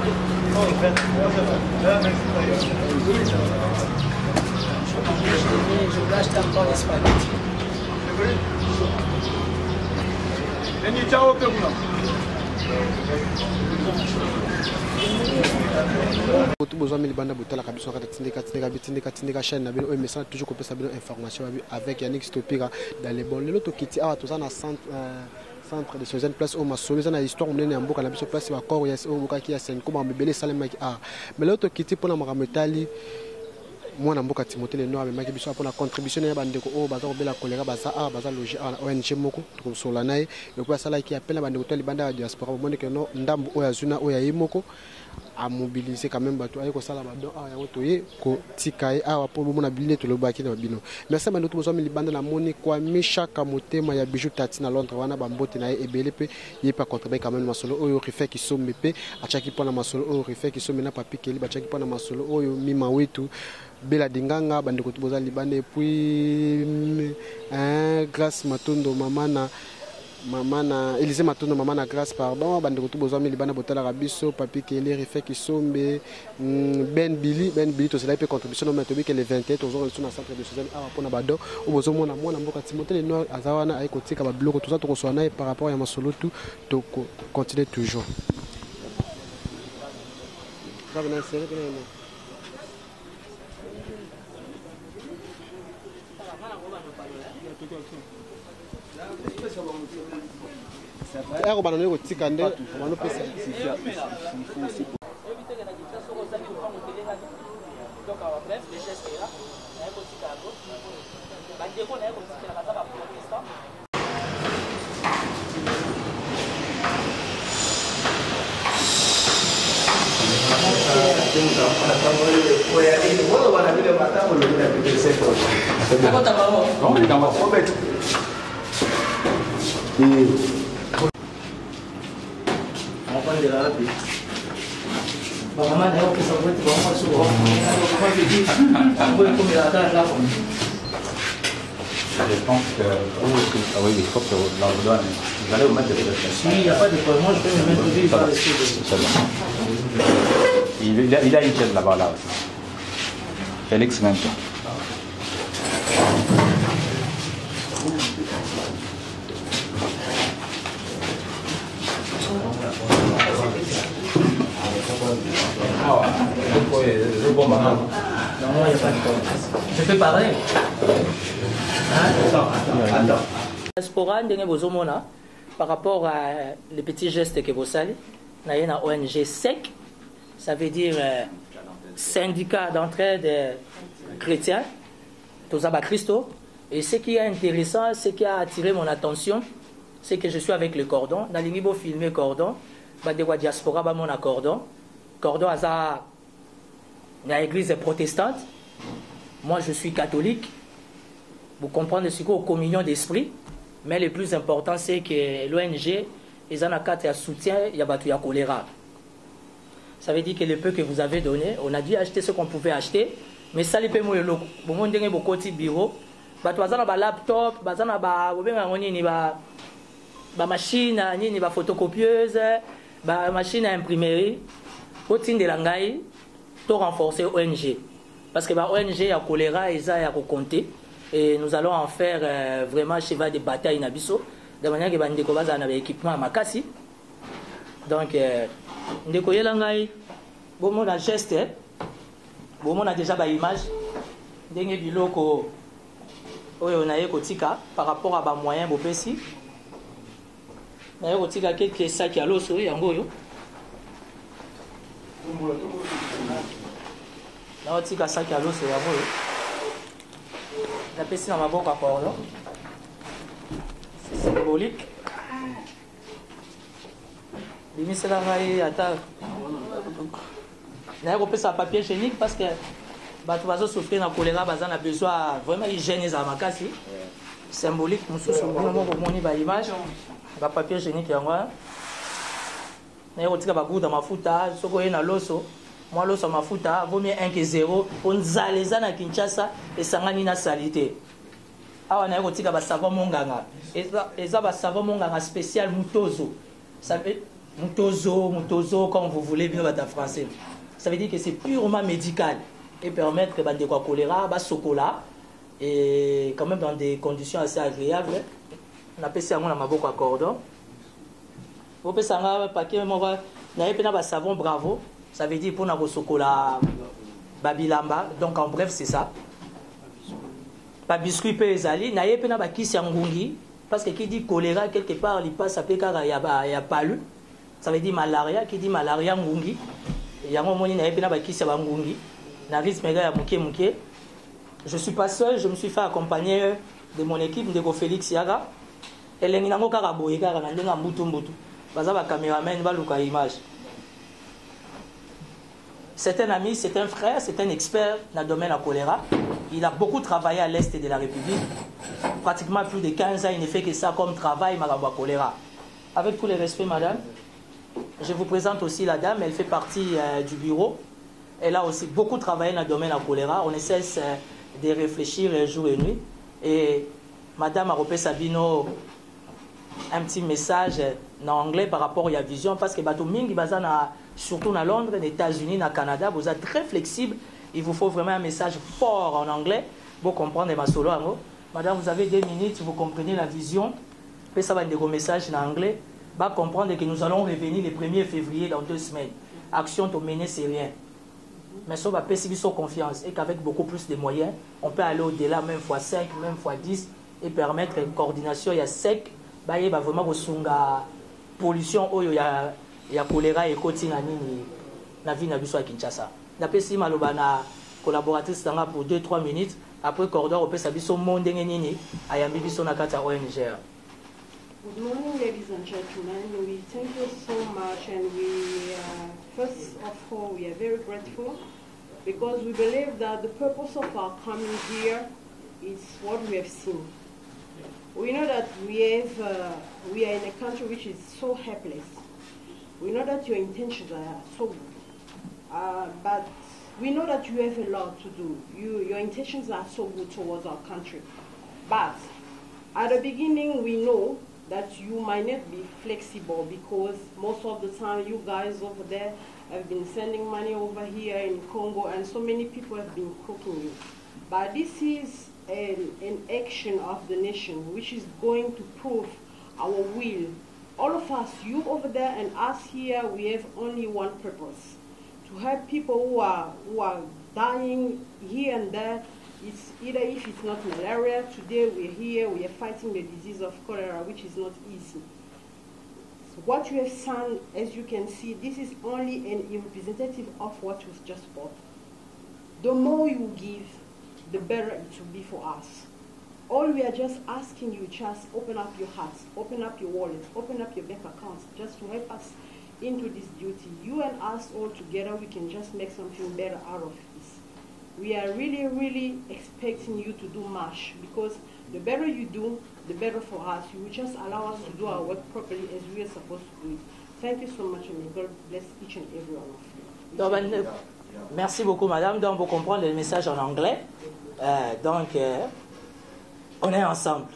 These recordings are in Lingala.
Je vais acheter encore les spaghettis. besoin de banda botala kabiso kata tindika chaîne na bino o message toujours ko pesa bino information avec Yannick Stopira dans les bons lelo to kiti awa to na centre de Suzanne place au masolo na histoire monene ya mboka na biso place ba koro ya o mboka ki ya sen kuma mebele salema ki a mais lelo to kiti pona makametali mwana mboka Timothée le noir amemaki biso apona contribution ya bandeko o baza ko bela kolera baza a baza loger a ONG moko to sola nae et puis sala ki appelle bandeko to libanda ya diaspora bomone que no ndambu o ya zuna o ya yimoko a mobiliser quand même bato ayeko sala badon a ya toye ko tikaye a po bomona bile to lobaki na bino merci bandeko to bozo libanda na moni kwa mishaka motema ya bijou tati na Londres wana bambote na ebele pe yepa contribuer quand même masolo oyo refait qui somme pe achaki pona masolo oyo refait qui somme na papi keli bachaki pona masolo oyo mima wetu Bela Dinganga, bandeko tuboza libane, et puis grâce Matondo, mamana, Élysée Matondo, mamana, grâce, pardon, bandeko tuboza libane, botala rabiso, papi Kelly, refait qui sombe, Ben Billy, tout cela peut contribution, mais tu que les 21, toujours dans le centre de Suzanne, pour Nabado, ou besoin de moi, Namboka Timothée, les noirs, Azawana, Aïkotika, Bloc, tout ça, tout ça, par rapport à ma solo, tout, continue toujours. Ero banane ko tikande bano pesa Je pense que... Ah oui, il faut que l'on le donne. Vous allez vous mettre de l'autre. Si, il n'y a pas de problème. Moi, je peux me mettre au vivre. Il a une chaise là-bas, là aussi. Félix, même toi. Non, il n'y a pas de problème. Je fais pareil. Diaspora, par rapport à les petits gestes que vous savez, il y a une ONG SEC, ça veut dire syndicat d'entraide chrétien, tout ça, Christo. Et ce qui est intéressant, ce qui a attiré mon attention, c'est que je suis avec le cordon. Dans les filmer cordon, de diaspora, mon cordon. Cordon, ça, l'église protestante. Moi, je suis catholique. Vous comprenez ce qu'au communion d'esprit. Mais le plus important, c'est que l'ONG, ils ont un cadre de soutien, il y a battu à choléra. Ça veut dire que le peu que vous avez donné, on a dû acheter ce qu'on pouvait acheter. Mais ça, les paiements, vous avez beaucoup de bureaux. Vous avez un laptop, vous avez une machine, une photocopieuse, une machine à imprimer. Vous avez de l'angaï, pour renforcer l'ONG. Parce que l'ONG, il y a choléra, ils ont compté. Et nous allons en faire vraiment cheval de bataille Nabiso, de manière que nous avons un équipement à Makassi. Donc, nous avons un geste, nous avons déjà une image, nous avons par rapport à mes moyens, nous avons quelques sacs à l'eau, nous avons un sac à l'eau, la piscine dans ma boca à cordon. C'est symbolique. Les mises là, à table. Là, on peut ça papier hygiénique parce que tu vas souffrir dans le choléra, tu as besoin vraiment hygiéniser à ma casse. Symbolique, nous sommes pour l'image. Le papier hygiénique, il y a un. Là, on tire dans ma fouta, ce qu'on a l'osso. Moi, l'eau sur ma fouta, vaut mieux 1 que 0. On zaleza na Kinshasa et sangani na salité. Awa na yoko tika ba savon monganga. Et ça ba savon monganga spécial mutozo. Ça veut mutozo, comme vous voulez, bien en français. Ça veut dire que c'est purement médical et permettre que de quoi choléra, chocolat, et quand même dans des conditions assez agréables. On appelle ça un maboko à cordon. On peut s'en paquet, on va, on savon bravo. Ça veut dire pour un chocolat babilamba. Donc en bref, c'est ça. Pas biscuit pezali, naye pe na ba kisi ngungi parce que qui dit choléra quelque part il passe après car ya palu. Ça veut dire malaria, qui dit malaria ngungi. Yango moni naye pe na ba kisi ba ngungi. Na risque ya muke. Je suis pas seul, je me suis fait accompagner de mon équipe de Félix Yaga. Elle est nango kaka boye kaka na ndenga mbutu. Baza ba cameraman ba luka image. C'est un ami, c'est un frère, c'est un expert dans le domaine de la choléra. Il a beaucoup travaillé à l'Est de la République. Pratiquement plus de 15 ans, il ne fait que ça comme travail, Marabou choléra. Avec tout le respect, madame, je vous présente aussi la dame. Elle fait partie du bureau. Elle a aussi beaucoup travaillé dans le domaine de la choléra. On ne cesse de réfléchir jour et nuit. Et madame Aropé Sabino, un petit message en anglais par rapport à la vision. Parce que Batouming, surtout dans Londres, les États-Unis, au Canada, vous êtes très flexible. Il vous faut vraiment un message fort en anglais pour comprendre ma solo. Madame, vous avez 2 minutes, vous comprenez la vision. Puis ça va être un message en anglais. Va comprendre que nous allons revenir le 1er février dans 2 semaines. Action de mener, c'est rien. Mais ça va payer son confiance et qu'avec beaucoup plus de moyens, on peut aller au-delà, même x5, même x10 et permettre une coordination. Il y a sec, il va vraiment la pollution, il y a choléra et côté na vie na biso à Kinshasa. D'après si malobana collaboratrice pour 2-3 minutes après corridor on peut sabiso monde nini ayambi biso na kata ONG. Good morning, ladies and gentlemen. We thank you so much, and we first of all we are very grateful because we believe that the purpose of our coming here is what we have seen. We know that we are in a country which is so helpless. We know that your intentions are so good, but we know that you have a lot to do. Your intentions are so good towards our country. But at the beginning, we know that you might not be flexible because most of the time you guys over there have been sending money over here in Congo and so many people have been cooking you. But this is an action of the nation which is going to prove our will. All of us, you over there and us here, we have only one purpose: to help people who are dying here and there. It's either if it's not malaria, today we're here, we are fighting the disease of cholera, which is not easy. So what you have seen, as you can see, this is only a representative of what was just bought. The more you give, the better it will be for us. All we are just asking you, just open up your hearts, open up your wallets, open up your bank accounts, just to help us into this duty. You and us all together, we can just make something better out of this. We are really, really expecting you to do much because the better you do, the better for us. You will just allow us to do our work properly as we are supposed to do it. Thank you so much and may God bless each and every one of you. Merci beaucoup, madame. Donc, pour comprendre le message en anglais, on est ensemble.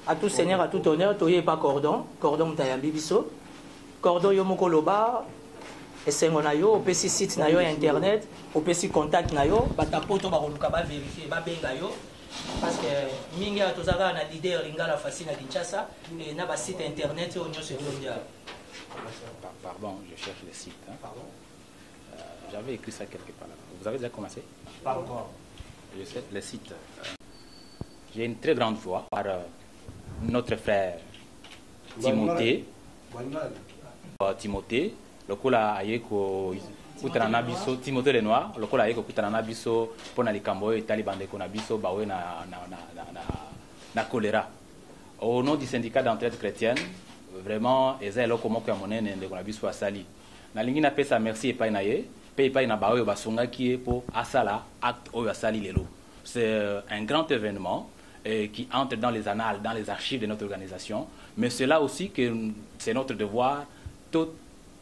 À tout seigneur, à tout honneur, toye pas cordon, cordon mtayambi biso, cordon yomoko loba, esengo na yo, opesi site na yo internet, opesi contact na yo, batapoto ba koluka ba vérifier, ba benga yo, parce que mingi ya tozaka na leader lingala facile na Kinshasa, et na ba site internet au nyonso mondial. Pardon, je cherche le site. Hein. J'avais écrit ça quelque part là. Vous avez déjà commencé? Pas encore. Je sais, le site. J'ai une très grande foi par notre frère Timothée. Timothée, le kola ayeko kutana biso Timothée le noir, le kola ayeko kutana biso pona likambo et talibande kona biso bawe na choléra. Au nom du syndicat d'entraide chrétienne, vraiment eza eloko moko ya monene ndeko na biso asali. Na lingi na pesa merci epai na ye, pe epai na bawe basonga ki po asala acte oyo asali lelo. C'est un grand événement qui entre dans les annales, dans les archives de notre organisation, mais c'est là aussi que c'est notre devoir tout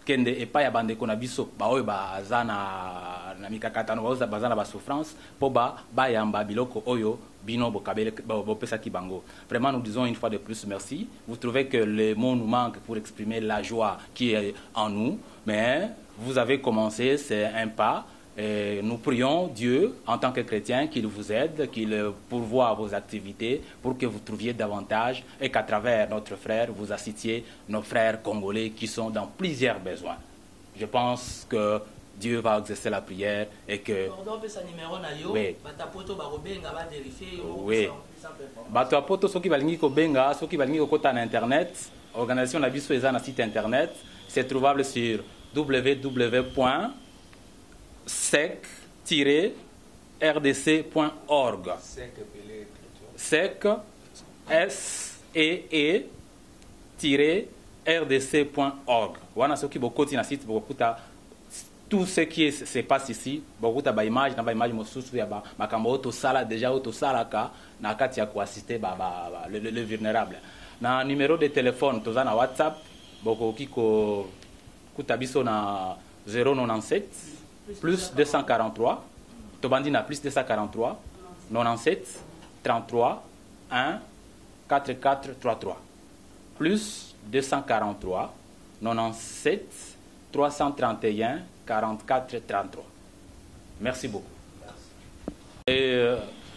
kende epai ya bandeko na biso baoyo baza na na mikakatano baoza bazana ba souffrance po ba yamba biloko oyo bino bokabele bopesa ki bango. Vraiment nous disons une fois de plus merci. Vous trouvez que les mots nous manquent pour exprimer la joie qui est en nous, mais vous avez commencé, c'est un pas. Et nous prions Dieu en tant que chrétien qu'il vous aide, qu'il pourvoie à vos activités pour que vous trouviez davantage et qu'à travers notre frère vous assistiez nos frères congolais qui sont dans plusieurs besoins. Je pense que Dieu va exaucer la prière et que... Oui. Oui. Bato apoto soki balingi ko benga, soki balingi ko kota na internet, organisation la biso eza na site internet, c'est trouvable sur www.sec-rdc.org. Sec, S-E-E-RDC.org. Wana soki bokoti na site bokuta tout ce qui se passe ici, bokuta ba image na ba image mosusu ya ba makambo auto sala déjà auto sala ka na kati ya ko assister le vulnérable. Na numéro de téléphone toza na WhatsApp bokoki ko kutabiso na 097 plus 243, Tobandi na plus 243, 97, 33, 1, 44, 33. Plus 243, 97, 331, 44, 33. Merci beaucoup. Et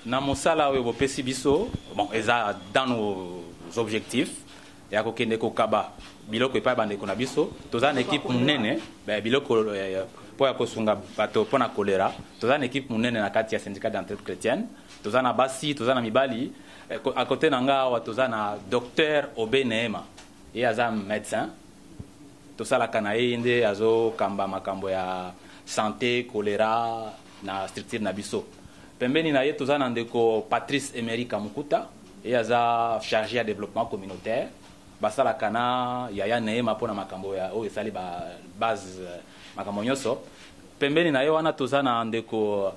dans mon sala où pesi biso, bon, eza dans nos objectifs, ya kokende ko kaba biloko epai bandeko na biso, toza na équipe munene, biloko pour kosunga bato pona choléra, toza na équipe munene na kati ya syndicat d'entraide chrétienne, toza na basi, toza na mibali, à côté nanga wa toza na docteur Obenema, et aza médecin, toza la kanaye nde azo kamba makambo ya santé, choléra na structure na biso. Pembeni na ye toza na ndeko Patrice Emery Kamukuta, et aza chargé à développement communautaire. Basala kana yaya neema pona makambo ya o esali ba base makambo nyoso. Pembeni na ye wana toza na ndeko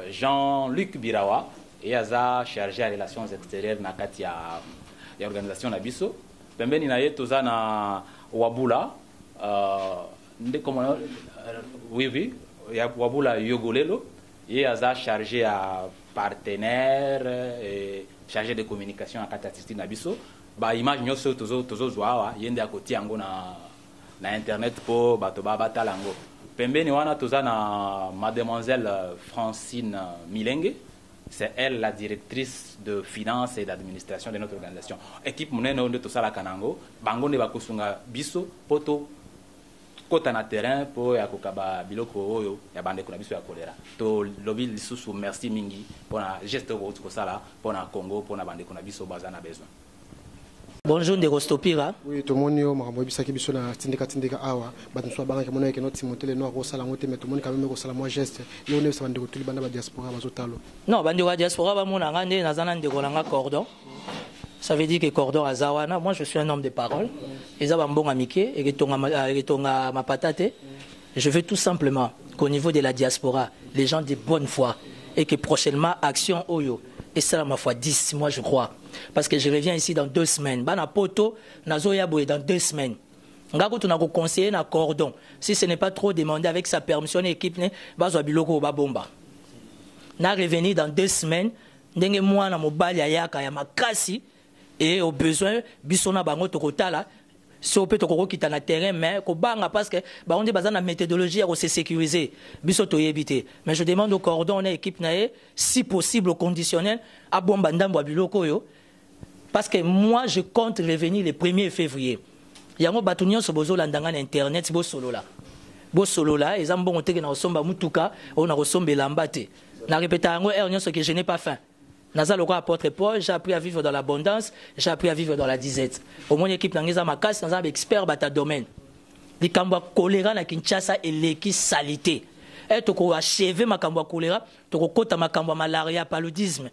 Jean-Luc Birawa et aza chargé à relations extérieures na kati ya organisation na biso. Pembeni na ye toza na Wabula ndeko oui ya Wabula Yogolelo et aza chargé à partenaire et chargé de communication à kati artistique na biso. Ba image nyoso tozo zwa yende akoti yango na internet po bato batala yango. Pembeni wana toza na mademoiselle Francine Milenge, c'est elle la directrice de finance et d'administration de notre organisation. Équipe munene onde tosala kanango, bango nde bakosunga biso poto kota na terrain po ya kokaba biloko oyo ya bandeko na biso ya kolera. To lobi lisusu merci mingi pona geste ko kosala pona Congo pona bandeko na biso bazana besoin. Bonjour de Rostopira. Oui, tout le monde est au Marambo Bisaki Biso na Tindika Awa. Baton soit banque mon que notre Timothée Noir au Salamote, mais tout le monde quand même au Salamo geste. Il y a une bande de tout le bande diaspora bazotalo. Non, bande de diaspora ba mon ngande na zanan de Rolanga Cordon. Ça veut dire que Cordon Azawana, moi je suis un homme de parole. Et ça va bon amitié et que tonga ma patate. Je veux tout simplement qu'au niveau de la diaspora, les gens de bonne foi et que prochainement action Oyo. Et ça, ma foi, 10 mois, je crois. Parce que je reviens ici dans 2 semaines. Bana poto, nazoya boye dans 2 semaines. Ngako tu n'as conseillé na cordon. Si ce n'est pas trop demandé avec sa permission, l'équipe ne bazo biloko ba bomba. Na revenir dans 2 semaines. Ndenge moi na mobali ya yaka ya makasi et au besoin bisona bango tokotala. Si on peut quitter le terrain, mais parce que on est basé dans la méthodologie à se sécuriser. Mais je demande au cordon, l'équipe, si possible, au conditionnel, à Bombandam, à Biloko. Parce que moi, je compte revenir le 1er février. Il y a un bâtonnier sur Internet, c'est solo là. Solo là, ils ont bon été dans le Mutuka, on a ressemblé l'ambate. Na répété ce que je n'ai pas faim. Nazaloko apôtre Paul, j'ai appris à vivre dans l'abondance, j'ai appris à vivre dans la disette. Au moins l'équipe n'angeza makas, nous avons expert dans ta domaine. Les kambwa choléra na Kinshasa et l'équipe salité. Et toko achevé ma kambwa choléra, toko kota ma kambwa malaria, paludisme.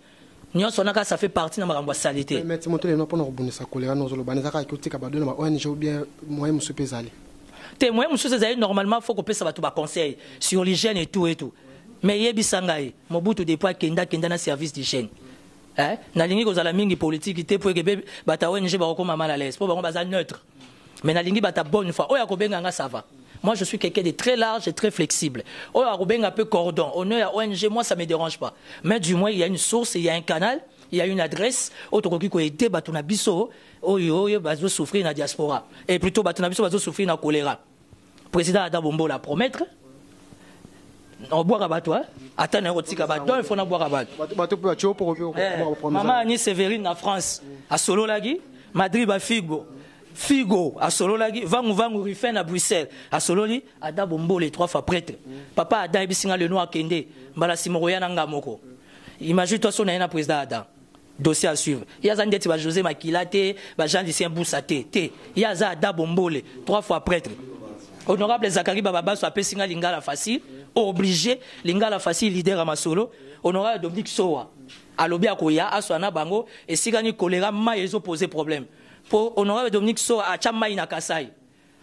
Nyon sonaka ça fait partie de ma kambwa salité. Mais Timothée le nom pour nous rebondir choléra nous zolo baneza ka koti ka badona ma ONG ou bien moyen monsieur Pezali. Té moyen monsieur Pezali normalement faut qu'on puisse ça ba conseil sur l'hygiène et tout et tout. Mais yebisangaye, Mobutu depuis kenda na service d'hygiène. Na lingi kozala mingi politique te pour que bata ONG ba ko mal à l'aise pour ba baza neutre. Mais na lingi bata bonne foi oya ko benga nga ça va. Moi, je suis quelqu'un de très large et très flexible. Oh, un peu cordon. On est à ONG, moi, ça ne me dérange pas. Mais du moins, il y a une source, il y a un canal, il y a une adresse. Autre qui a été, Batuna Bisso, va souffrir dans la diaspora. Et plutôt, Batuna Bisso va souffrir dans le choléra. Président Ada Bombo l'a promettre. On boit à bateau, attends un rotique à bateau, il faut en boire à bateau. Maman Annie Sévérine en France, à Solo Lagi, Madrid à Figo. Figo à Sololagi, Vangu Rifen à Bruxelles, à Sololi, Ada Bombo les 3 fois prêtre. Papa Ada Ibisinga le noir Kende, Mbala Simoroya Nangamoko. Imagine-toi son un président Ada. Dossier à suivre. Il y a Zandeti José Makilate, Jean Lucien Boussate, il y a Ada Bombo les 3 fois prêtre. Honorable Zakari Bababa soit Pessinga Lingala Fassi, obligé Lingala Fassi leader à Masolo. Honorable Dominique Soa, Alobia Koya, Aswana Bango, et Sigani choléra, ils ont posé problème. Pour honorable Dominique So à Chamaï na Kasai.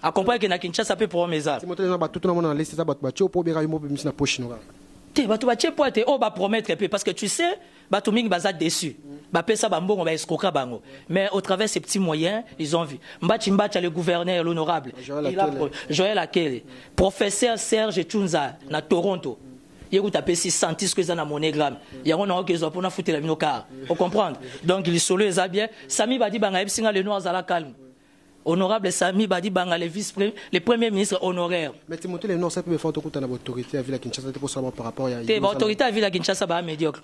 À comprendre que na Kinshasa peut pour mes arts. Si monter dans tout le monde dans liste ça battu pour bien mo bimisi na poche noa. Te batu ba chepo te o ba promettre peu parce que tu sais batu mingi baza déçu. Ba pesa ba mbongo ba escroquer bango. Mais au travers ces petits moyens, ils ont vu. Mbachi le gouverneur l'honorable. Joël Akele. Professeur Serge Tchunza na Toronto. Il y a 600 que ça na monogramme. Il y a un qui pour foutre la minocar. Vous comprenez? Donc il solo les bien. Sami Badi Banga Epsinga le noir à la calme. Honorable Sami Badi Banga le premier ministre honoraire. Mais tu montes les noms ça peut faire tout à l'autorité à Villa Kinshasa pour savoir par rapport à l'autorité à Villa Kinshasa ba médiocre.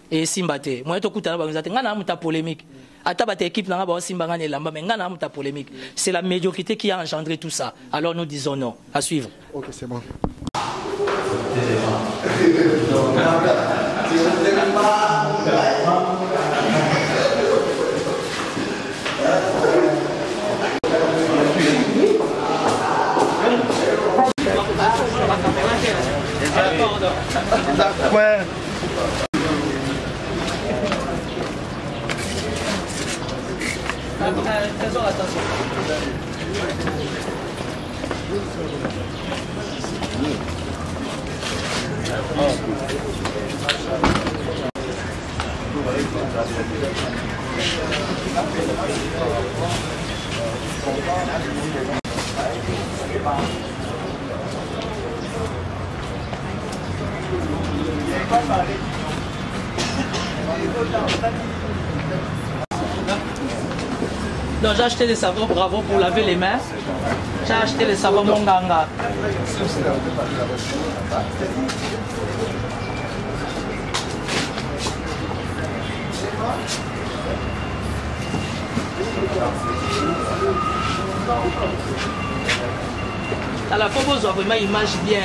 Et Simbate, moi to kuta ba ngata ngana muta polémique. Ata ba équipe na ba Simba ngane lamba mais ngana muta polémique. C'est la médiocrité qui a engendré tout ça. Alors nous disons non. À suivre. OK, c'est bon. Ouais. Donc j'ai acheté des savons Bravo pour laver les mains. J'ai acheté les savons Monganga. À la fois, vous avez vraiment image bien.